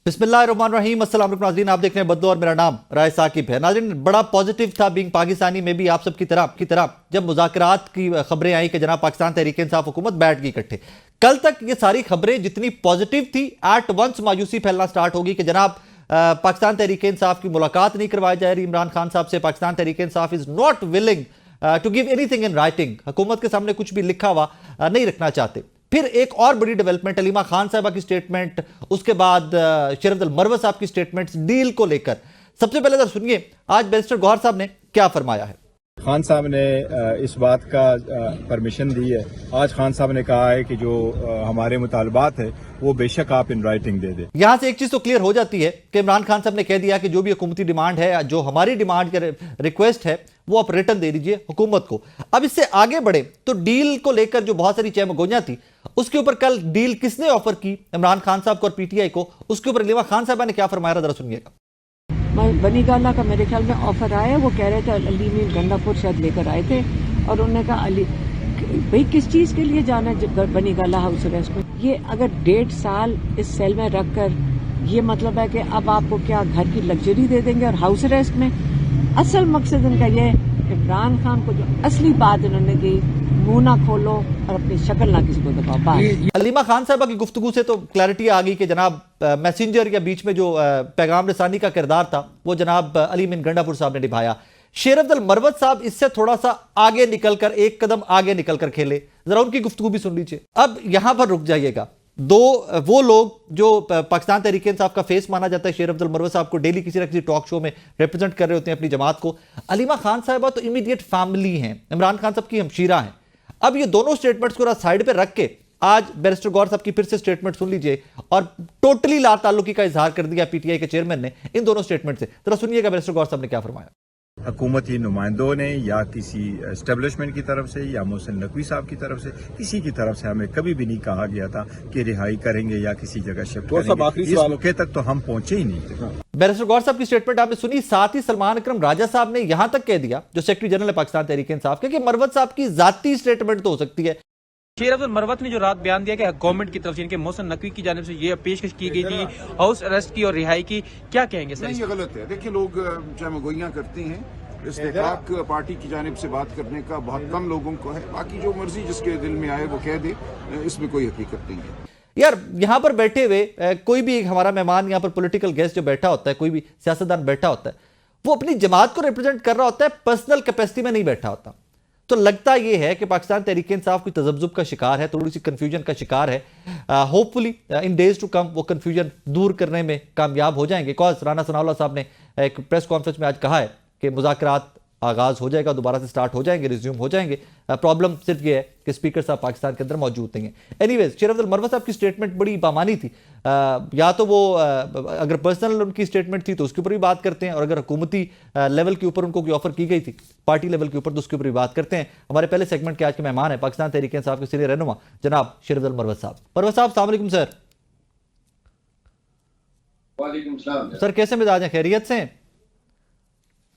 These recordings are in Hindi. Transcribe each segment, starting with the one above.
बिस्मिल्लाहिर्रहमानिर्रहीम, अस्सलाम वालेकुम नाज़रीन, आप देख रहे हैं बद्दो और मेरा नाम राय साकिब है। नाज़रीन, बड़ा पॉजिटिव था बीइंग पाकिस्तानी में भी आप सब की तरह जब मुज़ाकरात की खबरें आई कि जनाब पाकिस्तान तहरीक इंसाफ हुकूमत बैठ गई इकट्ठे। कल तक ये सारी खबरें जितनी पॉजिटिव थी, एट वंस मायूसी फैलना स्टार्ट होगी कि जनाब पाकिस्तान तहरीक इंसाफ की मुलाकात नहीं करवाई जा रही इमरान खान साहब से। Pakistan Tehreek Insaf is not willing to give anything in writing, हुकूमत के सामने कुछ भी लिखा हुआ नहीं रखना चाहते। फिर एक और बड़ी डेवलपमेंट, अलीमा खान साहबा की स्टेटमेंट, उसके बाद शेर अब्दुल मरवत साहब की स्टेटमेंट्स डील को लेकर। सबसे पहले तो सुनिए आज बैरिस्टर गौहर साहब ने क्या फरमाया है। खान साहब ने इस बात का परमिशन दी है। आज खान साहब ने कहा है कि जो हमारे मुतालबात है वो बेशक आप इन राइटिंग दे दें। यहां से एक चीज तो क्लियर हो जाती है कि इमरान खान साहब ने कह दिया कि जो भी हुकूमती डिमांड है, जो हमारी डिमांड के रिक्वेस्ट है, वो आप रिटर्न दे दीजिए हुकूमत को। अब इससे आगे बढ़े तो डील को लेकर जो बहुत सारी चहमगोइयां थी, उसके ऊपर कल डील किसने ऑफर की इमरान खान साहब को और पीटीआई को, उसके ऊपर अलीमा खान साहबा ने क्या फरमाया, जरा सुनिएगा। बनी गाला का मेरे ख्याल में ऑफर आया, वो कह रहे थे अली में गंडापुर शायद लेकर आए थे और उन्होंने कहा अली भाई किस चीज के लिए जाना है बनी गाला हाउस अरेस्ट में। ये अगर 1.5 साल इस सेल में रखकर ये मतलब है कि अब आपको क्या घर की लग्जरी दे देंगे और हाउस अरेस्ट में। असल मकसद इनका ये है इमरान खान को जो असली बात इन्होंने दी, मुंह ना खोलो और अपनी शक्ल ना किसी को दिखाओ। अलीमा खान साहबा की गुफ्तगू से तो क्लैरिटी आ गई कि जनाब मैसेंजर या बीच में जो पैगाम रसानी का किरदार था वो जनाब अली मिन गंडापुर साहब ने निभाया। शेर अब्दुल मरवत साहब इससे थोड़ा सा आगे निकलकर, एक कदम आगे निकलकर खेले, जरा उनकी गुफ्तगू भी सुन लीजिए। अब यहां पर रुक जाइएगा। वो लोग जो पाकिस्तान तहरीक इंसाफ का फेस माना जाता है, शेर अब्दुल मरवत साहब को डेली किसी न किसी टॉक शो में रिप्रेजेंट कर रहे होते हैं अपनी जमात को। अलीमा खान साहबा तो इमीडिएट फैमिली हैं, इमरान खान साहब की हमशीरा हैं। अब ये दोनों स्टेटमेंट्स को साइड पे रख के आज बैरिस्टर गौहर साहब की फिर से स्टेटमेंट सुन लीजिए और टोटली लाताल्लुकी का इजहार कर दिया पीटीआई के चेयरमैन ने इन दोनों स्टेटमेंट से। जरा सुनिएगा बैरिस्टर गौहर साहब ने क्या फरमाया। हुकूमती नुमाइंदों ने या किसी एस्टेब्लिशमेंट की तरफ से या मोहसिन नकवी साहब की तरफ से, किसी की तरफ से हमें कभी भी नहीं कहा गया था कि रिहाई करेंगे या किसी जगह शिफ्ट करेंगे। इस मौके तक तो हम पहुंचे ही नहीं थे। बैरिस्टर गौहर साहब की स्टेटमेंट आपने सुनी। साथ ही सलमान अकरम राजा साहब ने यहां तक कह दिया, जो सेक्रेटरी जनरल है पाकिस्तान तहरीक इंसाफ के, कि मरवत साहब की जाती स्टेटमेंट तो हो सकती है। शेर अब्दुल मरवत ने जो रात बयान दिया कि गवर्नमेंट की तरफ से इनके मोहसिन नकवी की जानिब से ये पेशकश की गई थी हाउस अरेस्ट की और रिहाई की, क्या कहेंगे सर? नहीं, ये गलत है। देखिए, लोग चमगोइयां करते हैं, इस्तेकाक पार्टी की जानिब से बात करने का बहुत कम लोगों को है। बाकी जो मर्जी जिसके दिल में आए वो कह दे, इसमें कोई हकीकत नहीं है। यार यहां पर बैठे हुए कोई भी एक हमारा मेहमान, यहां पर पॉलिटिकल गेस्ट जो बैठा होता है, कोई भी सियासतदान बैठा होता है, वो अपनी जमात को रिप्रेजेंट कर रहा होता है, पर्सनल कैपेसिटी में नहीं बैठा होता। तो लगता यह है कि पाकिस्तान तहरीक इंसाफ कोई तजब्जुब का शिकार है, थोड़ी सी कंफ्यूजन का शिकार है। Hopefully in days to come वो कंफ्यूजन दूर करने में कामयाब हो जाएंगे। कॉज राना सनाउल्लाह साहब ने एक प्रेस कॉन्फ्रेंस में आज कहा है कि मुज़ाकरात आगाज हो जाएगा, दोबारा से स्टार्ट हो जाएंगे, रिज्यूम हो जाएंगे। प्रॉब्लम सिर्फ ये है कि स्पीकर साहब पाकिस्तान के अंदर मौजूद नहीं है। एनीवेज, शेर अब्दुल मरवत साहब की स्टेटमेंट बड़ी बामानी थी। या तो वो अगर पर्सनल उनकी स्टेटमेंट थी तो उसके ऊपर भी बात करते हैं, और अगर हुकूमती लेवल के ऊपर उनको कोई ऑफर की गई थी पार्टी लेवल के ऊपर तो उसके ऊपर भी बात करते हैं। हमारे पहले सेगमेंट के आज के मेहमान है पाकिस्तान तहरीक इंसाफ के सीनियर रहनुमा जनाब शेर अब्दुल मरवत साहब। मरवत साहब अस्सलाम वालेकुम सर। वालेकुम सलाम सर, कैसे मिजाज हैं, खैरियत से हैं?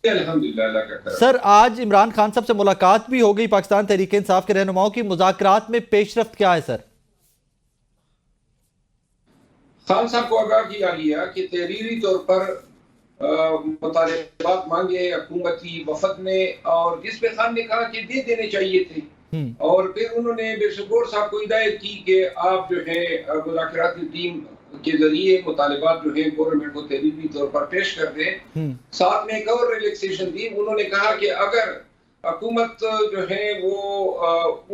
अल्हम्दुलिल्लाह। सर, आज इमरान खान साहब से मुलाकात भी हो गई पाकिस्तान तहरीक इंसाफ के रहनुमाओं की, मुज़ाकरात में पेशरफ्त क्या है सर? खान साहब को आगाह किया गया कि तहरीरी तौर पर मुतालबात मांगे हुकूमती वफद ने, और जिसमें खान ने कहा कि दे देने चाहिए थे। और फिर उन्होंने बैरिस्टर गौहर साहब को हिदायत की कि आप जो है मुज़ाकरात की टीम के जरिए मुतालिबात जो है गवर्नमेंट को तहरीरी तौर पर पेश कर दें। साथ में एक और रिलैक्सेशन दी। उन्होंने कहा कि अगर हुकूमत जो है वो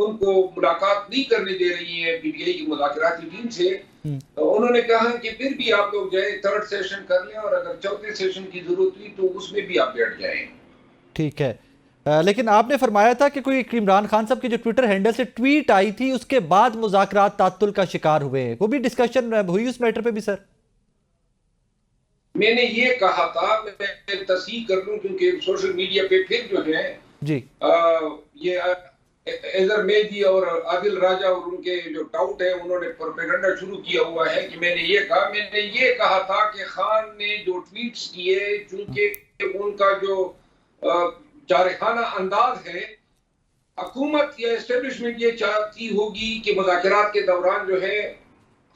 उनको मुलाकात नहीं करने दे रही है पीटीआई की मुज़ाकरात की टीम से, तो उन्होंने कहा कि फिर भी आप लोग जो है 3rd सेशन कर लें और अगर 4थे सेशन की जरूरत हुई तो उसमें भी आप बैठ जाएं। ठीक है, लेकिन आपने फरमाया था कि कोई इमरान खान साहब की जो ट्विटर हैंडल से ट्वीट आई थी उसके बाद मुज़ाकरात तात्तुल का शिकार हुए, वो भी डिस्कशन हुई उस मैटर पे भी सर? मैंने ये कहा था, मैं तस्दीक कर लूं क्योंकि सोशल मीडिया पे फिर जो है जी ये एजर मेहदी और आदिल राजा और उनके जो टाउट है उन्होंने प्रोपेगेंडा शुरू किया हुआ है कि मैंने ये कहा था कि खान ने जो ट्वीट्स किए, चूंकि उनका जो जारखाना अंदाज है, हुकूमत या एस्टेब्लिशमेंट ये चाहती होगी कि मुज़ाकरात के दौरान जो है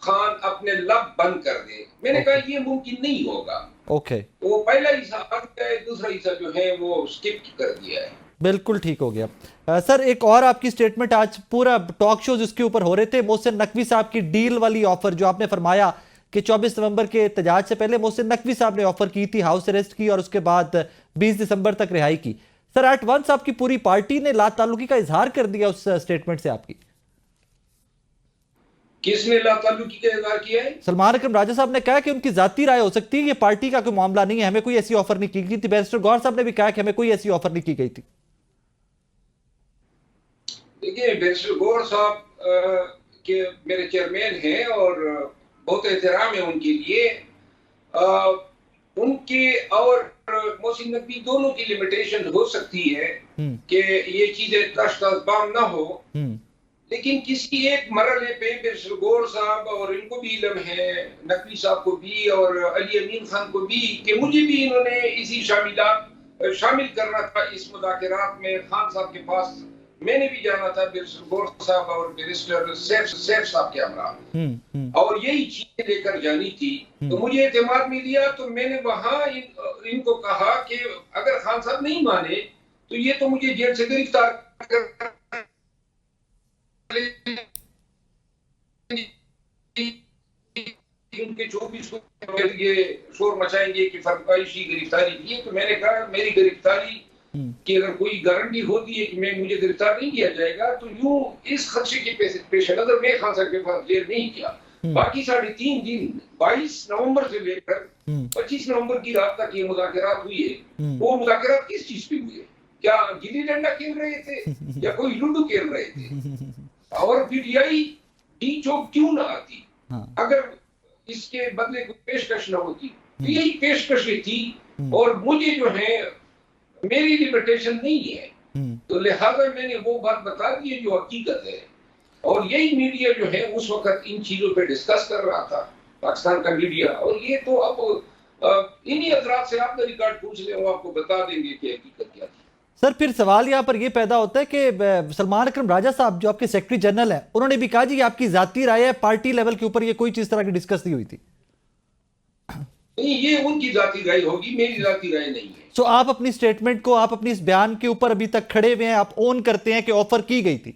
खान अपने लब बंद कर दे। मैंने कहा ये मुमकिन नहीं होगा। ओके, वो पहला हिस्सा आ गया है, दूसरा हिस्सा जो है वो स्किप कर दिया है। बिल्कुल ठीक हो गया। सर एक और आपकी स्टेटमेंट, आज पूरा टॉक शोज इसके ऊपर हो रहे थे, मोहसिन नकवी साहब की डील वाली ऑफर जो आपने फरमाया कि 24 नवंबर के एहतजाज से पहले मोहसिन नकवी साहब ने ऑफर की थी हाउस अरेस्ट की और उसके बाद 20 दिसंबर तक रिहाई की। सर एट वंस आपकी पूरी पार्टी ने ला ताल्लुकी का इजहार कर दिया उस स्टेटमेंट से आपकी। किसने ला ताल्लुकी का इजहार किया है? सलमान अकरम राजा साहब ने कहा कि उनकी जाती राय हो सकती है, ये पार्टी का कोई मामला नहीं है, हमें कोई ऐसी ऑफर नहीं की गई थी। बैरिस्टर गौहर साहब ने भी कहा कि हमें कोई ऐसी ऑफर नहीं की गई थी। देखिए, बैरिस्टर गौहर साहब के मेरे चेयरमैन हैं और बहुत एहतराम है उनके लिए। उनके और मोहसिन नकवी दोनों की लिमिटेशन हो सकती है कि ये चीजें तश्त-ए-बाम ना हो, लेकिन किसी एक मरहले पे बैरिस्टर गौहर साहब और इनको भी इल्म है, नकवी साहब को भी और अली अमीन खान को भी, कि मुझे भी इन्होंने इसी शामिल करना था इस मुज़ाकरात में। खान साहब के पास मैंने भी जाना था, बैरिस्टर गौहर साहब और बैरिस्टर सैफ साहब के हमरा, और यही चीजें लेकर जानी थी। तो मुझे एतमाद में लिया, तो मैंने वहां इनको कहा कि अगर खान साहब नहीं माने तो ये तो मुझे जेल से गिरफ्तार कर उनके 24 को ये शोर मचाएंगे कि फर्माइशी गिरफ्तारी की है। तो मैंने कहा मेरी गिरफ्तारी कि अगर कोई गारंटी होती है कि मुझे गिरफ्तार नहीं किया जाएगा, तो यूं इस खदशे के पेश नजर मैं खान साहब के पास जेल नहीं किया। बाकी 3.5 दिन 22 नवंबर से लेकर 25 नवंबर की रात तक ये मुज़ाकरात हुई है। वो मुज़ाकरात किस चीज पे हुए? क्या गिल्ली डंडा खेल रहे थे या कोई लूडो खेल रहे थे? और पीटीआई डी चौक क्यों ना आती अगर इसके बदले कोई पेशकश ना होती? तो यही पेशकशें थी, और मुझे जो है मेरी लिमिटेशन नहीं है, तो लिहाजा मैंने वो बात बता दी है जो हकीकत है। और यही मीडिया जो है उस वक्त इन चीजों पे डिस्कस कर रहा था, पाकिस्तान का मीडिया। और ये तो अब इन्हीं हजरात से आपने रिकॉर्ड पूछ ले, वो आपको बता देंगे कि हकीकत क्या थी। सर फिर सवाल यहाँ पर यह पैदा होता है कि सलमान अकरम राजा साहब जो आपके सेक्रेटरी जनरल हैं, उन्होंने भी कहा जी आपकी जाती राय है, पार्टी लेवल के ऊपर ये कोई चीज तरह की डिस्कस नहीं हुई थी। नहीं, ये उनकी जाती राय होगी, मेरी जाती राय नहीं है। सो आप अपनी स्टेटमेंट को, आप अपनी इस बयान के ऊपर अभी तक खड़े हुए हैं, आप ओन करते हैं कि ऑफर की गई थी?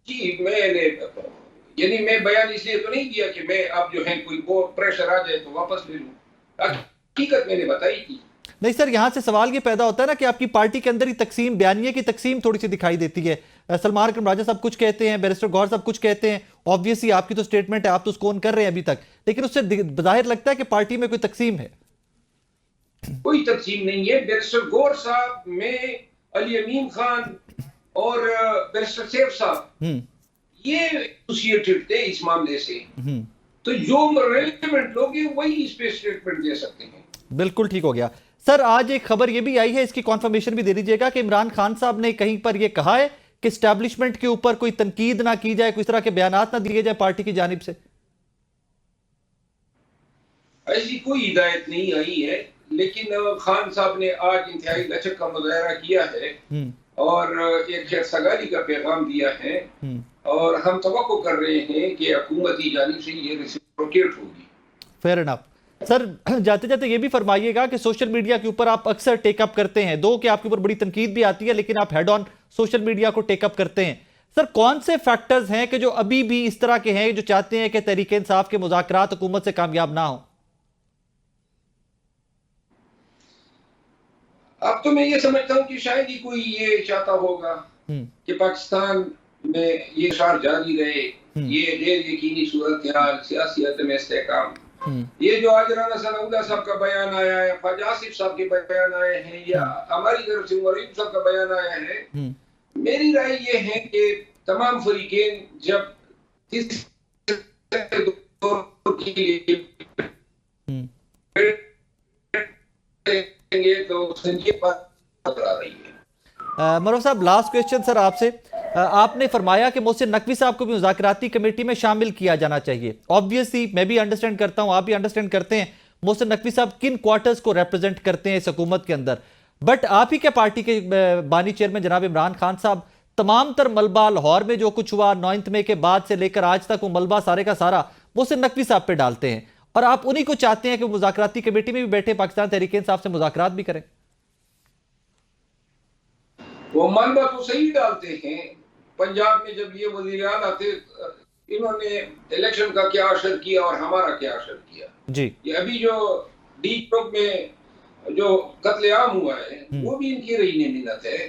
जी, मैं बयान इसलिए तो नहीं दिया कि मैं अब जो है कोई प्रेशर आ जाए तो वापस ले लूं। हकीकत मैंने बताई थी। नहीं सर, यहां से सवाल ये पैदा होता है ना कि आपकी पार्टी के अंदर ही तकसीम, बयानिए की तकसीम थोड़ी सी दिखाई देती है। सलमान अकरम राजा साहब कुछ कहते हैं, बैरिस्टर गौहर साहब कुछ कहते हैं। ऑब्वियसली आपकी तो स्टेटमेंट है, आप तो उसको ऑन कर रहे हैं अभी तक, लेकिन उससे जाहिर लगता है कि पार्टी में कोई तकसीम है। कोई तकसीम नहीं है। बैरिस्टर गौहर साहब, मैं, अली अमीन खान और बैरिस्टर सैफ साहब ये एसोसिएटेड थे इस मामले से। तो जो रेलेवेंट लोग हैं वही इस पे स्टेटमेंट दे सकते हैं। बिल्कुल ठीक हो गया। सर आज एक खबर यह भी आई है, इसकी कॉन्फर्मेशन भी दे दीजिएगा कि इमरान खान साहब ने कहीं पर यह कहा है कि एस्टैब्लिशमेंट के ऊपर कोई तनकीद ना की जाए, कोई तरह के बयानात ना दिए जाए पार्टी की जानिब से। ऐसी कोई हिदायत नहीं आई है, लेकिन खान साहब ने आज इंतहाई लचक का मुजाहरा किया है और एक खैरसगारी का पैगाम दिया है, और हम तवक्को कर रहे हैं कि हुकूमती जानिब से ये रेसिप्रोकेट होगी। Fair enough. सर जाते जाते ये भी फरमाइएगा कि सोशल मीडिया के ऊपर आप अक्सर टेकअप करते हैं, दो कि आपके ऊपर बड़ी तनकीद भी आती है, लेकिन आप हेड ऑन सोशल मीडिया को टेकअप करते हैं। सर कौन से फैक्टर्स हैं कि जो अभी भी इस तरह के हैं जो चाहते हैं कि तहरीक इंसाफ के मुज़ाकरात हुकूमत से कामयाब ना हो? अब तो मैं ये समझता हूँ कि शायद ही कोई ये चाहता होगा कि पाकिस्तान में ये शार जारी रहे, ये गैर यकीनी सूरत हाल, सियासी अदम इस्तेहकाम। ये जो आज राना सनाउल्लाह साहब का बयान आया है, ख्वाजा आसिफ साहब के बयान आए हैं, या हमारी तरफ से उमर साहब का बयान आया है, मेरी राय ये है कि तमाम फरीकेन जब तो संजीव बात आ रही है। मरूफ साहब लास्ट क्वेश्चन सर आपसे, आपने फरमाया कि मोहसिन नकवी साहब को भी मुज़ाकराती कमेटी में शामिल किया जाना चाहिए। ऑब्वियसली मैं भी अंडरस्टैंड करता हूं, आप भी अंडरस्टैंड करते हैं मोहसिन नकवी साहब किन क्वार्टर्स को रिप्रेजेंट करते हैं इस हुकूमत के अंदर, बट आप ही के पार्टी के बानी चेयरमैन जनाब इमरान खान साहब तमाम तर मलबा लाहौर में जो कुछ हुआ 9 मई के बाद से लेकर आज तक, वो मलबा सारे का सारा मोहसिन नकवी साहब पे डालते हैं, और आप उन्हीं को चाहते हैं कि मुज़ाकराती कमेटी में भी बैठे, पाकिस्तान तहरीक इंसाफ से मुज़ाकरात भी करें। वो मलबा तो सही डालते हैं। पंजाब में जब ये वज़ीर आला थे, इन्होंने इलेक्शन का क्या असर किया और हमारा क्या असर किया जी। ये अभी जो डी चौक में जो कत्लेआम हुआ है वो भी इनकी रही मिन्नत है।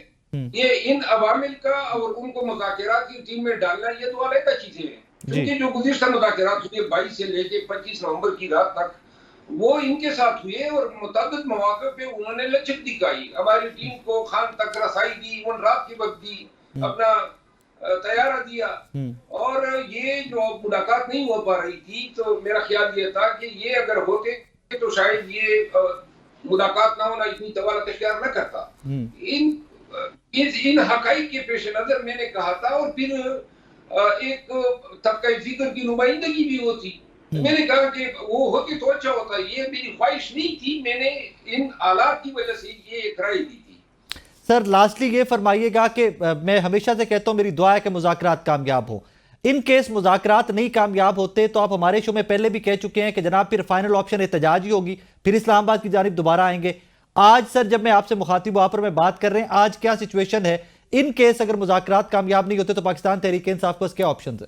ये इन अवामिल का और उनको मुज़ाकरात की टीम में डालना ये तो अलग चीजें हैं, क्योंकि जो गुज़िश्ता मुज़ाकरात हुए 22 से लेके 25 नवंबर की रात तक वो इनके साथ हुए और मुताबिक मौके पे उन्होंने लचक दिखाई, हमारी टीम को खान तक रसाई दी, उन रात की वक्त दी, अपना तैयारा दिया। और ये जो मुलाकात नहीं हो पा रही थी, तो मेरा ख्याल ये था कि ये अगर होते तो शायद ये मुलाकात ना होना इतनी तवाला तैयार न करता। इन हकाइक के पेश नजर मैंने कहा था, और फिर एक तबका फिक्र की नुमाइंदगी भी होती। मैंने कहा कि वो होती तो अच्छा होता, ये मेरी ख्वाहिश नहीं थी, मैंने इन हालात की वजह से ये एक राय दी थी। सर लास्टली ये फरमाइएगा कि मैं हमेशा से कहता हूं मेरी दुआ है कि मुज़ाकरात कामयाब हो। इन केस मुज़ाकरात नहीं कामयाब होते तो आप हमारे शो में पहले भी कह चुके हैं कि जनाब फिर फाइनल ऑप्शन एहतजाज ही होगी, फिर इस्लामाबाद की जानिब दोबारा आएंगे। आज सर जब मैं आपसे मुखातिब वहां पर में बात कर रहे हैं, आज क्या सिचुएशन है? इन केस अगर मुज़ाकरात कामयाब नहीं होते तो पाकिस्तान तहरीक इंसाफ के क्या ऑप्शन है?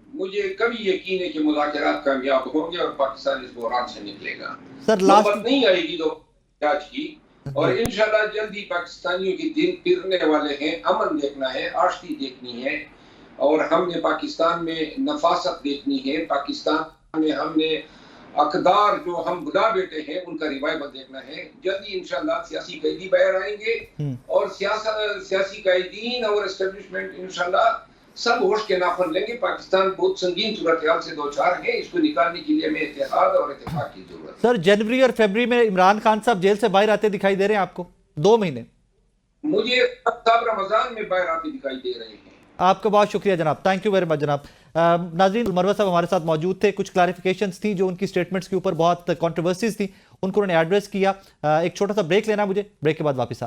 मुझे कभी यकीन है कि मुज़ाकरात कामयाब होंगे और पाकिस्तान इस बहरान से निकलेगा। सर लास्ट नहीं आएगी तो आज की, और इंशाल्लाह जल्दी पाकिस्तानियों के दिन फिरने वाले हैं। अमन देखना है, आश्ती देखनी है, और हमने पाकिस्तान में नफासत देखनी है। पाकिस्तान में हमने अकदार जो हम बुला बेटे हैं उनका रिवाइवल देखना है। जल्दी इंशाल्लाह सियासी कैदी बाहर आएंगे और सियासी कैदीन और एस्टेब्लिशमेंट इंशाल्लाह सब होश के नाखुन लेंगे। पाकिस्तान बहुत संगीन सूरत हाल से दो चार है, इसको निकालने के लिए हमें इत्तेहाद और इत्तेफाक की जरूरत है। सर जनवरी और फरवरी में इमरान खान साहब जेल से बाहर आते दिखाई दे रहे हैं आपको? 2 महीने मुझे साहब रमजान में बाहर आते दिखाई दे रहे हैं। आपका बहुत शुक्रिया जनाब, थैंक यू वेरी मच जनाब। नाज़रीन, मरवा साहब हमारे साथ मौजूद थे। कुछ क्लैरिफिकेशंस थी जो उनकी स्टेटमेंट्स के ऊपर बहुत कंट्रोवर्सीज थी, उनको उन्होंने एड्रेस किया। एक छोटा सा ब्रेक लेना मुझे, ब्रेक के बाद वापस आ रहे हैं।